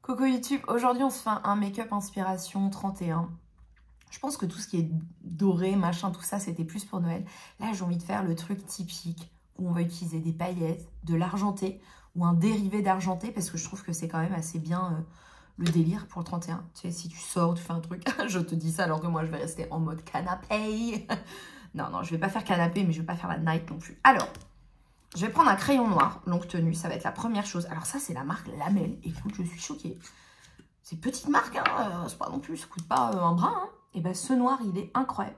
Coucou YouTube, aujourd'hui on se fait un make-up inspiration 31. Je pense que tout ce qui est doré, machin, tout ça, c'était plus pour Noël. Là, j'ai envie de faire le truc typique où on va utiliser des paillettes, de l'argenté ou un dérivé d'argenté parce que je trouve que c'est quand même assez bien le délire pour le 31. Tu sais, si tu sors, tu fais un truc, je te dis ça alors que moi, je vais rester en mode canapé. Non, je vais pas faire canapé, mais je vais pas faire la night non plus. Alors, je vais prendre un crayon noir, longue tenue, ça va être la première chose. Alors ça, c'est la marque Lamel. Écoute, je suis choquée. C'est petite marque, hein, c'est pas non plus, ça coûte pas un bras. Hein. Et ben ce noir, il est incroyable.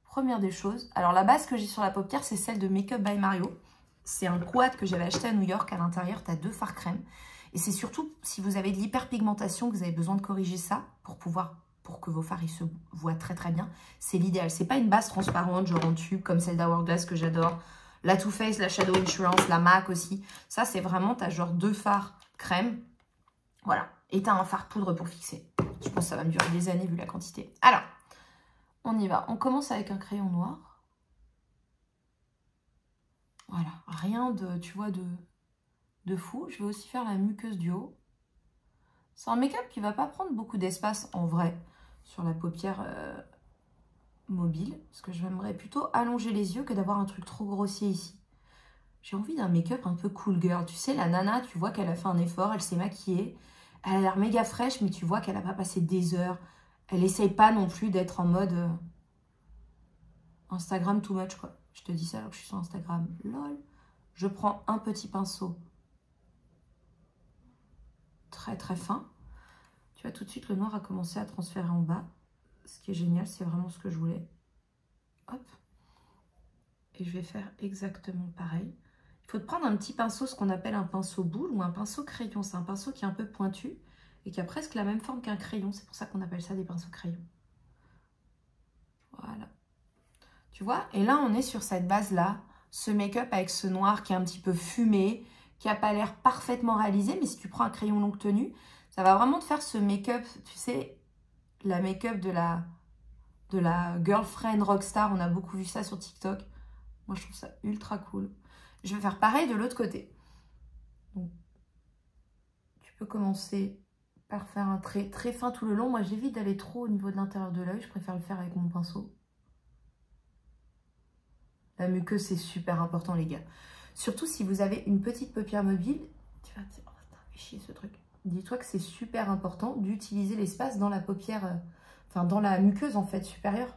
Première des choses. Alors la base que j'ai sur la paupière, c'est celle de Makeup by Mario. C'est un quad que j'avais acheté à New York. À l'intérieur, tu as 2 fards crème. Et c'est surtout, si vous avez de l'hyperpigmentation, que vous avez besoin de corriger ça pour que vos fards ils se voient très très bien. C'est l'idéal. C'est pas une base transparente, genre en tube, comme celle d'Hourglass que j'adore. La Too Faced, la Shadow Insurance, la MAC aussi. Ça, c'est vraiment, tu as genre 2 fards crème. Voilà. Et tu as un fard poudre pour fixer. Je pense que ça va me durer des années vu la quantité. Alors, on y va. On commence avec un crayon noir. Voilà. Rien de, tu vois, de fou. Je vais aussi faire la muqueuse du haut. C'est un make-up qui ne va pas prendre beaucoup d'espace en vrai sur la paupière mobile. Parce que j'aimerais plutôt allonger les yeux que d'avoir un truc trop grossier ici. J'ai envie d'un make-up un peu cool girl. Tu sais, la nana, tu vois qu'elle a fait un effort, elle s'est maquillée. Elle a l'air méga fraîche, mais tu vois qu'elle n'a pas passé des heures. Elle essaye pas non plus d'être en mode Instagram too much, quoi. Je te dis ça alors que je suis sur Instagram. Lol. Je prends un petit pinceau très très fin. Tu vois, tout de suite, le noir a commencé à transférer en bas. Ce qui est génial, c'est vraiment ce que je voulais. Hop. Et je vais faire exactement pareil. Il faut te prendre un petit pinceau, ce qu'on appelle un pinceau boule ou un pinceau crayon. C'est un pinceau qui est un peu pointu et qui a presque la même forme qu'un crayon. C'est pour ça qu'on appelle ça des pinceaux crayons. Voilà. Tu vois? Et là, on est sur cette base-là. Ce make-up avec ce noir qui est un petit peu fumé, qui n'a pas l'air parfaitement réalisé. Mais si tu prends un crayon longue tenue, ça va vraiment te faire ce make-up, tu sais, la make-up de la girlfriend rockstar. On a beaucoup vu ça sur TikTok. Moi, je trouve ça ultra cool. Je vais faire pareil de l'autre côté. Donc, tu peux commencer par faire un trait très fin tout le long. Moi, j'évite d'aller trop au niveau de l'intérieur de l'œil. Je préfère le faire avec mon pinceau. La muqueuse, c'est super important, les gars. Surtout si vous avez une petite paupière mobile. Tu vas te dire, oh, putain, fait chier ce truc. Dis-toi que c'est super important d'utiliser l'espace dans la paupière, enfin, dans la muqueuse, en fait, supérieure.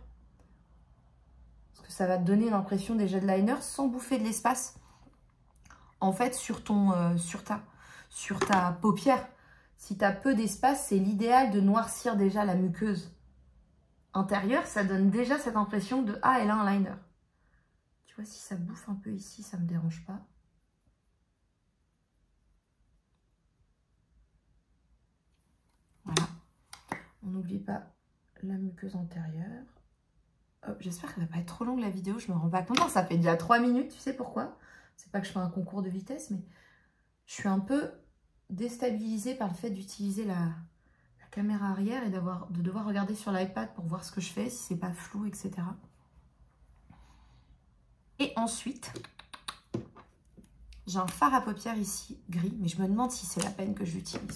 Parce que ça va te donner l'impression déjà de liner sans bouffer de l'espace. En fait, sur ta paupière. Si tu as peu d'espace, c'est l'idéal de noircir déjà la muqueuse intérieure. Ça donne déjà cette impression de « Ah, elle a un liner ». Tu vois, si ça bouffe un peu ici, ça ne me dérange pas. Voilà. On n'oublie pas la muqueuse antérieure. J'espère qu'elle ne va pas être trop longue la vidéo, je me rends pas compte. Ça fait déjà 3 minutes, tu sais pourquoi? C'est pas que je fais un concours de vitesse, mais je suis un peu déstabilisée par le fait d'utiliser la caméra arrière et de devoir regarder sur l'iPad pour voir ce que je fais, si c'est pas flou, etc. Et ensuite, j'ai un fard à paupières ici, gris, mais je me demande si c'est la peine que je l'utilise.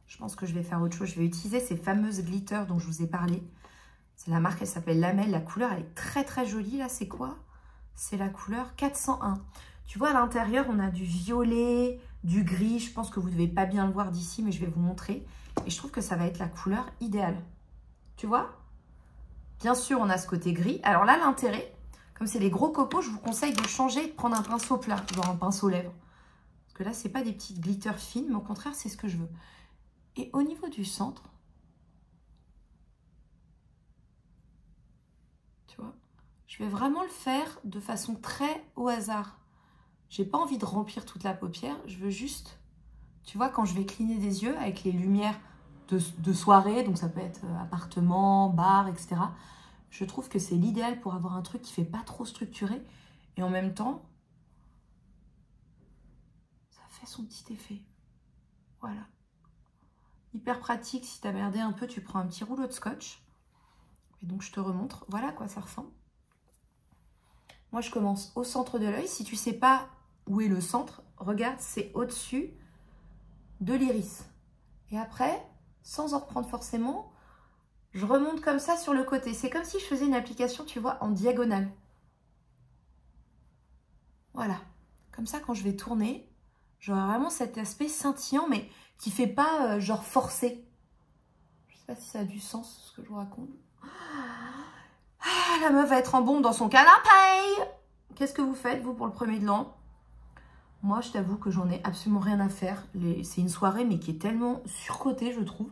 Je pense que je vais faire autre chose. Je vais utiliser ces fameuses glitters dont je vous ai parlé. C'est la marque, elle s'appelle Lamel. La couleur, elle est très très jolie. Là, c'est quoi? C'est la couleur 401. Tu vois, à l'intérieur, on a du violet, du gris. Je pense que vous ne devez pas bien le voir d'ici, mais je vais vous montrer. Et je trouve que ça va être la couleur idéale. Tu vois? Bien sûr, on a ce côté gris. Alors là, l'intérêt, comme c'est les gros copeaux, je vous conseille de changer et de prendre un pinceau plat, genre un pinceau lèvres. Parce que là, c'est pas des petites glitters fines, mais au contraire, c'est ce que je veux. Et au niveau du centre, tu vois, je vais vraiment le faire de façon très au hasard. J'ai pas envie de remplir toute la paupière, je veux juste, tu vois, quand je vais cligner des yeux avec les lumières de soirée, donc ça peut être appartement, bar, etc. Je trouve que c'est l'idéal pour avoir un truc qui fait pas trop structuré et en même temps, ça fait son petit effet. Voilà. Hyper pratique, si tu as merdé un peu, tu prends un petit rouleau de scotch. Et donc, je te remontre. Voilà à quoi ça ressemble. Moi, je commence au centre de l'œil. Si tu ne sais pas où est le centre, regarde, c'est au-dessus de l'iris. Et après, sans en reprendre forcément, je remonte comme ça sur le côté. C'est comme si je faisais une application, tu vois, en diagonale. Voilà. Comme ça, quand je vais tourner, j'aurai vraiment cet aspect scintillant, mais qui fait pas genre forcé. Je sais pas si ça a du sens, ce que je vous raconte. Ah, la meuf va être en bombe dans son canapé. Qu'est-ce que vous faites, vous, pour le premier de l'an? Moi, je t'avoue que j'en ai absolument rien à faire. C'est une soirée, mais qui est tellement surcotée, je trouve.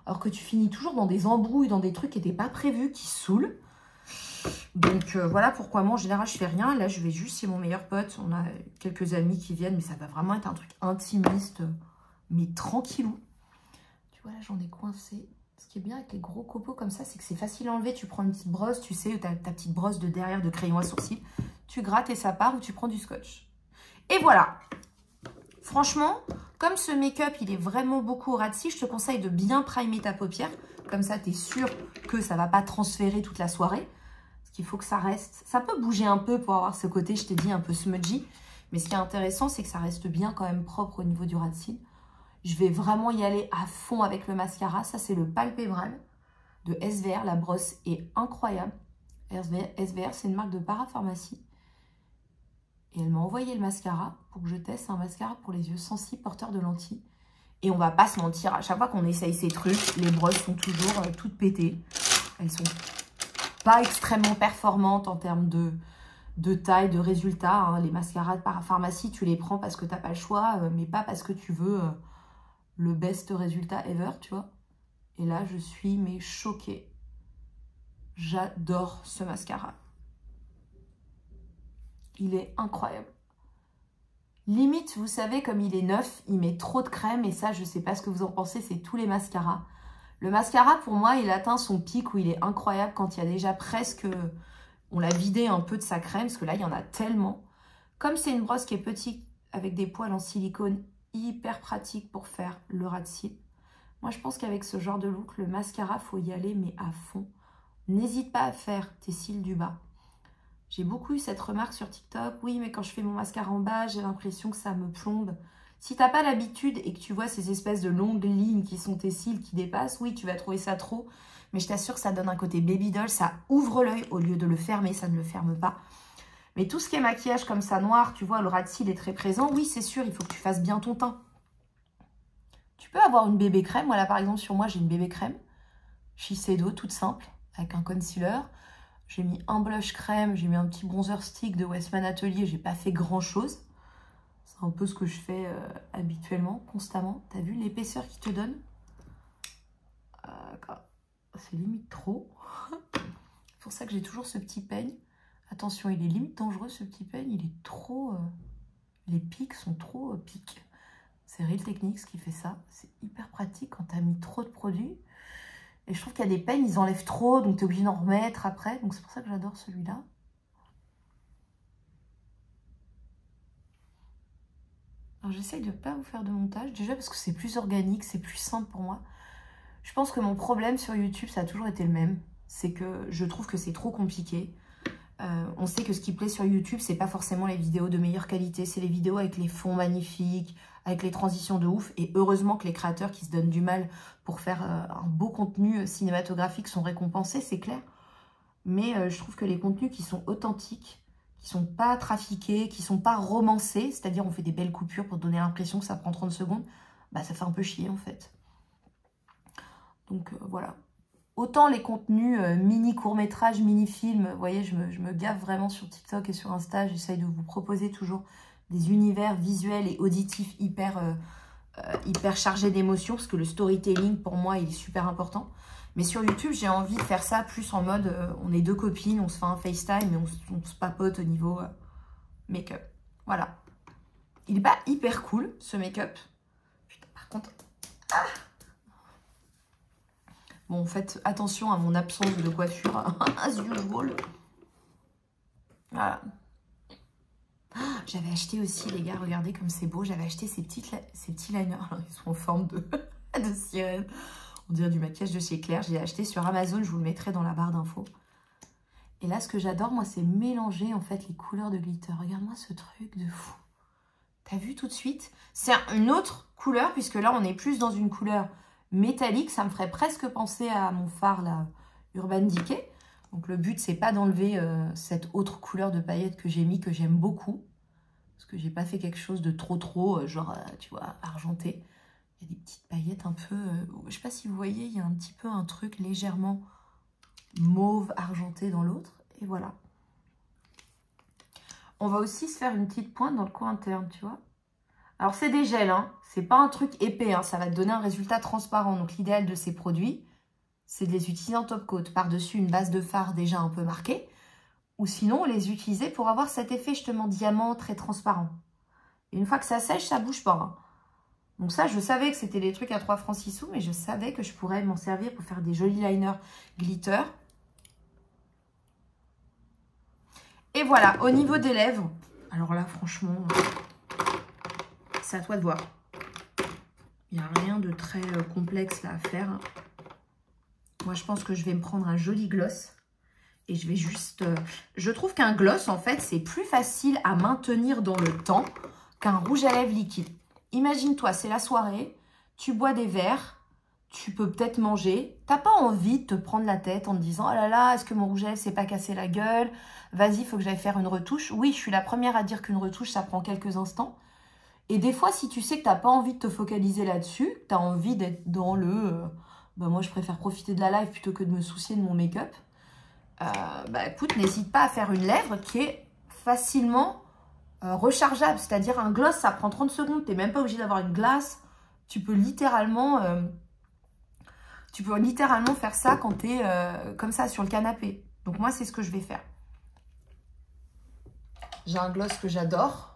Alors que tu finis toujours dans des embrouilles, dans des trucs qui n'étaient pas prévus, qui saoulent. Donc, voilà pourquoi moi, en général, je fais rien. Là, je vais juste chez mon meilleur pote. On a quelques amis qui viennent, mais ça va vraiment être un truc intimiste, mais tranquillou. Tu vois, là, j'en ai coincé. Ce qui est bien avec les gros copeaux comme ça, c'est que c'est facile à enlever. Tu prends une petite brosse, tu sais, ta petite brosse de derrière de crayon à sourcils. Tu grattes et ça part, ou tu prends du scotch. Et voilà. Franchement, comme ce make-up, il est vraiment beaucoup au ras de cils, je te conseille de bien primer ta paupière. Comme ça, tu es sûr que ça ne va pas transférer toute la soirée. Parce qu'il faut que ça reste... Ça peut bouger un peu pour avoir ce côté, je t'ai dit, un peu smudgy. Mais ce qui est intéressant, c'est que ça reste bien quand même propre au niveau du ras de cils. Je vais vraiment y aller à fond avec le mascara. Ça, c'est le Palpebral de SVR. La brosse est incroyable. SVR, c'est une marque de parapharmacie. Et elle m'a envoyé le mascara pour que je teste un mascara pour les yeux sensibles porteurs de lentilles. Et on va pas se mentir, à chaque fois qu'on essaye ces trucs, les brosses sont toujours toutes pétées. Elles sont pas extrêmement performantes en termes de taille, de résultats. Hein. Les mascaras de parapharmacie, tu les prends parce que tu n'as pas le choix, mais pas parce que tu veux le best résultat ever, tu vois. Et là, je suis mais choquée. J'adore ce mascara. Il est incroyable. Limite, vous savez, comme il est neuf, il met trop de crème. Et ça, je ne sais pas ce que vous en pensez, c'est tous les mascaras. Le mascara, pour moi, il atteint son pic où il est incroyable quand il y a déjà presque... On l'a vidé un peu de sa crème, parce que là, il y en a tellement. Comme c'est une brosse qui est petite, avec des poils en silicone, hyper pratique pour faire le ras de cils. Moi, je pense qu'avec ce genre de look, le mascara, faut y aller, mais à fond. N'hésite pas à faire tes cils du bas. J'ai beaucoup eu cette remarque sur TikTok. Oui, mais quand je fais mon mascara en bas, j'ai l'impression que ça me plombe. Si t'as pas l'habitude et que tu vois ces espèces de longues lignes qui sont tes cils qui dépassent, oui, tu vas trouver ça trop. Mais je t'assure que ça donne un côté baby doll. Ça ouvre l'œil au lieu de le fermer. Ça ne le ferme pas. Mais tout ce qui est maquillage comme ça, noir, tu vois, le ras de cils est très présent. Oui, c'est sûr, il faut que tu fasses bien ton teint. Tu peux avoir une bébé crème. Voilà, par exemple, sur moi, j'ai une bébé crème. Shiseido, toute simple, avec un concealer. J'ai mis un blush crème, j'ai mis un petit bronzer stick de Westman Atelier. J'ai pas fait grand chose. C'est un peu ce que je fais habituellement, constamment. T'as vu l'épaisseur qu'il te donne? C'est limite trop. C'est pour ça que j'ai toujours ce petit peigne. Attention, il est limite dangereux ce petit peigne. Il est trop... les pics sont trop pics. C'est Real Techniques qui fait ça. C'est hyper pratique quand t'as mis trop de produits. Et je trouve qu'il y a des peignes, ils enlèvent trop, donc tu es obligé d'en remettre après. Donc c'est pour ça que j'adore celui-là. Alors j'essaye de ne pas vous faire de montage, déjà parce que c'est plus organique, c'est plus simple pour moi. Je pense que mon problème sur YouTube, ça a toujours été le même. C'est que je trouve que c'est trop compliqué. On sait que ce qui plaît sur YouTube, c'est pas forcément les vidéos de meilleure qualité. C'est les vidéos avec les fonds magnifiques, avec les transitions de ouf. Et heureusement que les créateurs qui se donnent du mal pour faire un beau contenu cinématographique sont récompensés, c'est clair. Mais je trouve que les contenus qui sont authentiques, qui sont pas trafiqués, qui sont pas romancés, c'est-à-dire on fait des belles coupures pour donner l'impression que ça prend 30 secondes, bah ça fait un peu chier en fait. Donc voilà. Autant les contenus mini court-métrage, mini-film, vous voyez, je me gaffe vraiment sur TikTok et sur Insta. J'essaye de vous proposer toujours des univers visuels et auditifs hyper chargés d'émotions, parce que le storytelling, pour moi, il est super important. Mais sur YouTube, j'ai envie de faire ça plus en mode, on est deux copines, on se fait un FaceTime et on se papote au niveau make-up. Voilà. Il n'est pas hyper cool, ce make-up. Putain, par contre... Ah, bon, faites attention à mon absence de coiffure, as usual. Voilà. J'avais acheté aussi, les gars, regardez comme c'est beau. J'avais acheté ces petits liners. Alors, ils sont en forme de sirène. On dirait du maquillage de chez Claire. Je l'ai acheté sur Amazon, je vous le mettrai dans la barre d'infos. Et là, ce que j'adore, moi, c'est mélanger, en fait, les couleurs de glitter. Regarde-moi ce truc de fou. T'as vu tout de suite? C'est une autre couleur, puisque là, on est plus dans une couleur métallique. Ça me ferait presque penser à mon fard, là, Urban Decay. Donc, le but, c'est pas d'enlever cette autre couleur de paillettes que j'ai mis, que j'aime beaucoup. Parce que j'ai pas fait quelque chose de trop, genre, tu vois, argenté. Il y a des petites paillettes un peu... je sais pas si vous voyez, il y a un petit peu un truc légèrement mauve argenté dans l'autre. Et voilà. On va aussi se faire une petite pointe dans le coin interne, tu vois. Alors, c'est des gels, hein. C'est pas un truc épais, hein. Ça va te donner un résultat transparent. Donc, l'idéal de ces produits, c'est de les utiliser en top coat. Par-dessus une base de fard déjà un peu marquée. Ou sinon, les utiliser pour avoir cet effet, justement, diamant très transparent. Et une fois que ça sèche, ça bouge pas, hein. Donc ça, je savais que c'était des trucs à 3 francs 6 sous, mais je savais que je pourrais m'en servir pour faire des jolis liners glitter. Et voilà, au niveau des lèvres, alors là, franchement, c'est à toi de voir. Il n'y a rien de très complexe là à faire. Moi, je pense que je vais me prendre un joli gloss. Et je vais juste... je trouve qu'un gloss, en fait, c'est plus facile à maintenir dans le temps qu'un rouge à lèvres liquide. Imagine-toi, c'est la soirée, tu bois des verres, tu peux peut-être manger. T'as pas envie de te prendre la tête en te disant « Oh là là, est-ce que mon rouge à lèvres s'est pas cassé la gueule? Vas-y, il faut que j'aille faire une retouche. » Oui, je suis la première à dire qu'une retouche, ça prend quelques instants. Et des fois, si tu sais que t'as pas envie de te focaliser là-dessus, tu as envie d'être dans le moi, je préfère profiter de la live plutôt que de me soucier de mon make-up. Écoute, n'hésite pas à faire une lèvre qui est facilement rechargeable. C'est-à-dire un gloss, ça prend 30 secondes. Tu n'es même pas obligé d'avoir une glace. Tu peux littéralement faire ça quand tu es comme ça sur le canapé. Donc moi, c'est ce que je vais faire. J'ai un gloss que j'adore.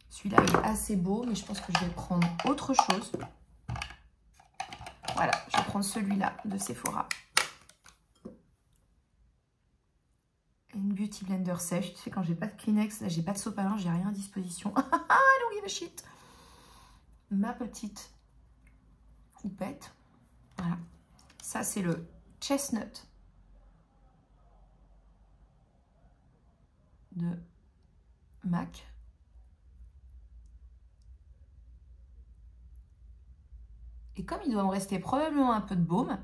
Celui-là, il est assez beau, mais je pense que je vais prendre autre chose. Voilà, je vais prendre celui-là de Sephora. Une Beauty Blender sèche. Tu sais, quand j'ai pas de Kleenex, là, j'ai pas de sopalin, j'ai rien à disposition. I don't give a shit. Ma petite coupette. Voilà. Ça, c'est le Chestnut de MAC. Et comme il doit me rester probablement un peu de baume,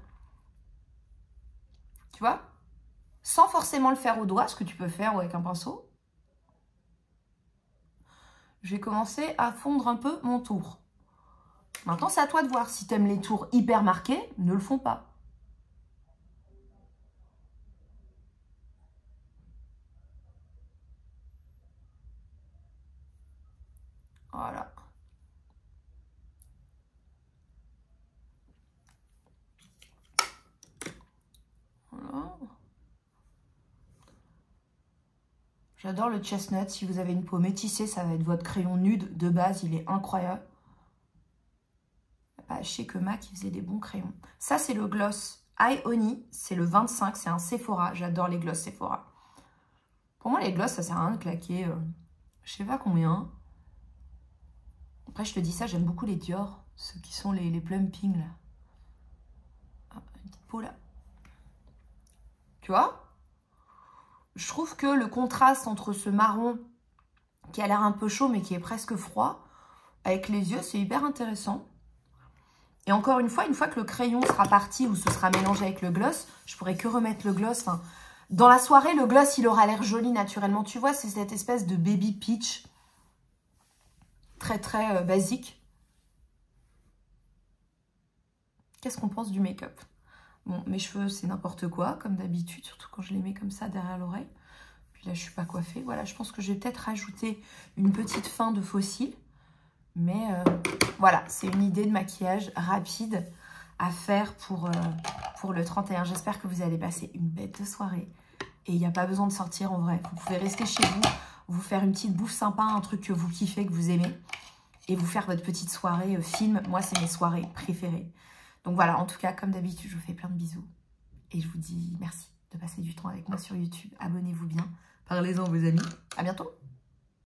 tu vois, sans forcément le faire au doigt, ce que tu peux faire avec un pinceau, je vais commencer à fondre un peu mon tour. Maintenant, c'est à toi de voir. Si tu aimes les tours hyper marqués, ne le font pas. Voilà. Voilà. J'adore le Chestnut. Si vous avez une peau métissée, ça va être votre crayon nude de base. Il est incroyable. Je sais que MAC, il faisait des bons crayons. Ça, c'est le gloss Eye Honey. C'est le 25. C'est un Sephora. J'adore les gloss Sephora. Pour moi, les gloss, ça sert à rien de claquer. Je sais pas combien. Après, je te dis ça, j'aime beaucoup les Dior. Ceux qui sont les plumping, là. Ah, une petite peau, là. Tu vois? Je trouve que le contraste entre ce marron qui a l'air un peu chaud, mais qui est presque froid, avec les yeux, c'est hyper intéressant. Et encore une fois que le crayon sera parti ou ce sera mélangé avec le gloss, je pourrais que remettre le gloss. Enfin, dans la soirée, le gloss, il aura l'air joli naturellement. Tu vois, c'est cette espèce de baby peach. Très, très basique. Qu'est-ce qu'on pense du make-up? Bon, mes cheveux, c'est n'importe quoi, comme d'habitude, surtout quand je les mets comme ça derrière l'oreille. Puis là, je suis pas coiffée. Voilà, je pense que je vais peut-être rajouter une petite fin de faux cils. Mais voilà, c'est une idée de maquillage rapide à faire pour le 31. J'espère que vous allez passer une bête de soirée. Et il n'y a pas besoin de sortir en vrai. Vous pouvez rester chez vous, vous faire une petite bouffe sympa, un truc que vous kiffez, que vous aimez. Et vous faire votre petite soirée film. Moi, c'est mes soirées préférées. Donc voilà, en tout cas, comme d'habitude, je vous fais plein de bisous. Et je vous dis merci de passer du temps avec moi sur YouTube. Abonnez-vous bien. Parlez-en à vos amis. À bientôt.